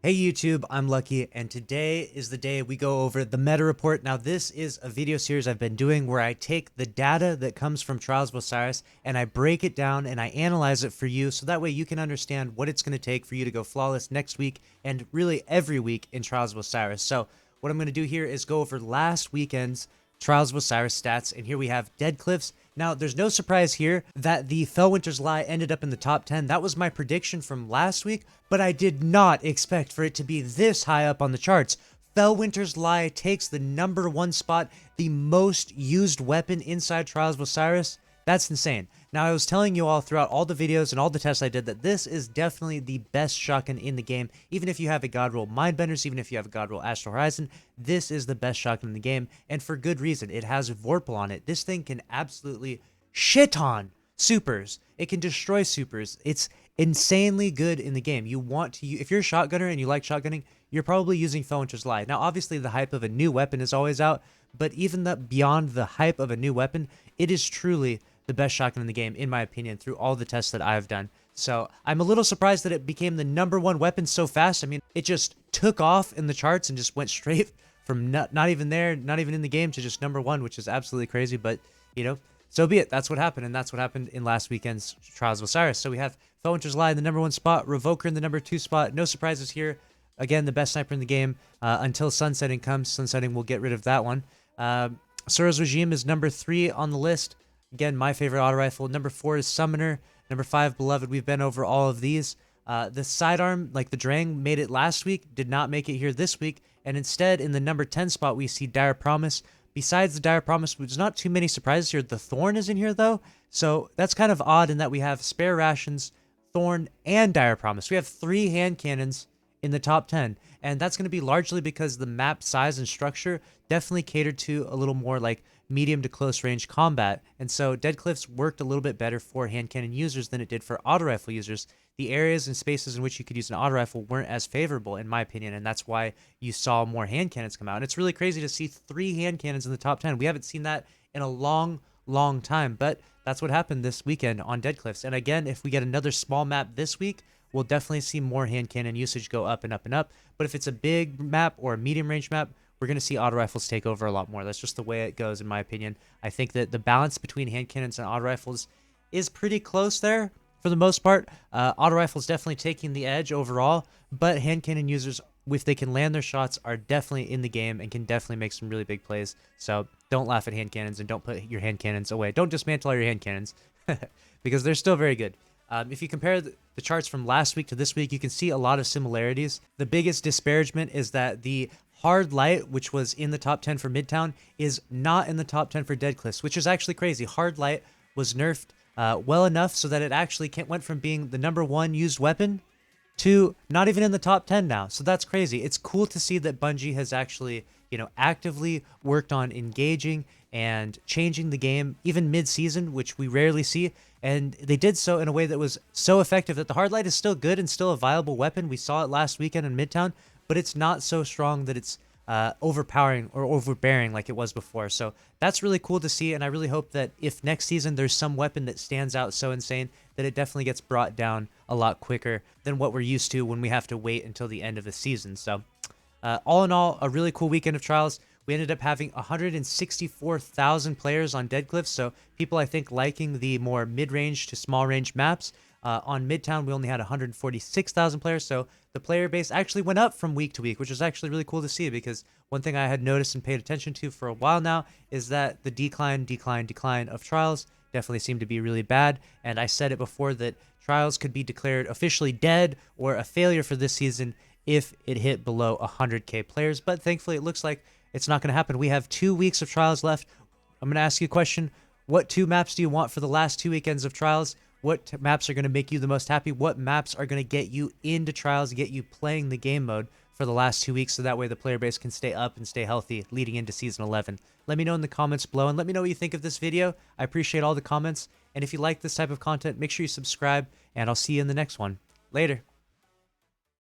Hey YouTube, I'm Lucky, and today is the day we go over the meta report. Now, this is a video series I've been doing where I take the data that comes from Trials of Osiris and I break it down and I analyze it for you so that way you can understand what it's going to take for you to go flawless next week and really every week in Trials of Osiris. So, what I'm going to do here is go over last weekend's Trials of Osiris stats, and here we have Dead Cliffs. Now, there's no surprise here that the Fellwinter's Lie ended up in the top 10. That was my prediction from last week, but I did not expect for it to be this high up on the charts. Fellwinter's Lie takes the #1 spot, the most used weapon inside Trials of Osiris. That's insane. Now, I was telling you all throughout all the videos and all the tests I did that this is definitely the best shotgun in the game. Even if you have a God Roll Mindbenders, even if you have a God Roll Astral Horizon, this is the best shotgun in the game, and for good reason. It has Vorpal on it. This thing can absolutely shit on supers. It can destroy supers. It's insanely good in the game. You want to, if you're a shotgunner and you like shotgunning, you're probably using Fellwinter's Lie. Now, obviously, the hype of a new weapon is always out, but even beyond the hype of a new weapon, it is truly the best shotgun in the game, in my opinion, through all the tests that I've done. So I'm a little surprised that it became the #1 weapon so fast. I mean, it just took off in the charts and just went straight from not even there, not even in the game, to just #1, which is absolutely crazy. But, you know, so be it. That's what happened, and that's what happened in last weekend's Trials of Osiris. So we have Fellwinter's Lie in the #1 spot, Revoker in the #2 spot. No surprises here. Again, the best sniper in the game until Sunsetting comes. Sunsetting will get rid of that one. Sura's Regime is #3 on the list. Again, my favorite auto rifle. #4 is Summoner. #5, Beloved. We've been over all of these. The sidearm, like the Drang, made it last week, did not make it here this week, and instead, in the #10 spot, we see Dire Promise. Besides the Dire Promise, there's not too many surprises here. The Thorn is in here, though, so that's kind of odd in that we have Spare Rations, Thorn, and Dire Promise. We have 3 hand cannons in the top 10, and that's going to be largely because the map size and structure definitely catered to a little more like medium to close range combat, and so Dead Cliffs worked a little bit better for hand cannon users than it did for auto rifle users. The areas and spaces in which you could use an auto rifle weren't as favorable, in my opinion, and that's why you saw more hand cannons come out. And it's really crazy to see 3 hand cannons in the top 10. We haven't seen that in a long time, but that's what happened this weekend on Dead Cliffs. And again, if we get another small map this week, we'll definitely see more hand cannon usage go up and up and up. But if it's a big map or a medium range map, we're going to see auto rifles take over a lot more. That's just the way it goes, in my opinion. I think that the balance between hand cannons and auto rifles is pretty close there for the most part. Auto rifles definitely taking the edge overall, but hand cannon users, if they can land their shots, are definitely in the game and can definitely make some really big plays. So don't laugh at hand cannons and don't put your hand cannons away. Don't dismantle all your hand cannons because they're still very good. If you compare the charts from last week to this week, you can see a lot of similarities. The biggest disparagement is that the Hard Light, which was in the top 10 for Midtown, is not in the top 10 for Dead Cliffs, which is actually crazy. Hard Light was nerfed well enough so that it actually went from being the #1 used weapon to not even in the top 10 now. So that's crazy. It's cool to see that Bungie has actually, actively worked on engaging and changing the game, even mid-season, which we rarely see. And they did so in a way that was so effective that the Hard Light is still good and still a viable weapon. We saw it last weekend in Midtown, but it's not so strong that it's overpowering or overbearing like it was before. So that's really cool to see, and I really hope that if next season there's some weapon that stands out so insane that it definitely gets brought down a lot quicker than what we're used to when we have to wait until the end of the season. So all in all, a really cool weekend of Trials. We ended up having 164,000 players on Dead Cliffs, so people, I think, liking the more mid-range to small-range maps. On Midtown, we only had 146,000 players, so the player base actually went up from week to week, which is actually really cool to see, because one thing I had noticed and paid attention to for a while now is that the decline of Trials definitely seemed to be really bad, and I said it before that Trials could be declared officially dead or a failure for this season if it hit below 100k players, but thankfully it looks like it's not going to happen. We have 2 weeks of Trials left. I'm going to ask you a question. What 2 maps do you want for the last 2 weekends of Trials? What maps are going to make you the most happy? What maps are going to get you into Trials, get you playing the game mode for the last 2 weeks, so that way the player base can stay up and stay healthy leading into Season 11? Let me know in the comments below, and let me know what you think of this video. I appreciate all the comments, and if you like this type of content, make sure you subscribe, and I'll see you in the next one. Later.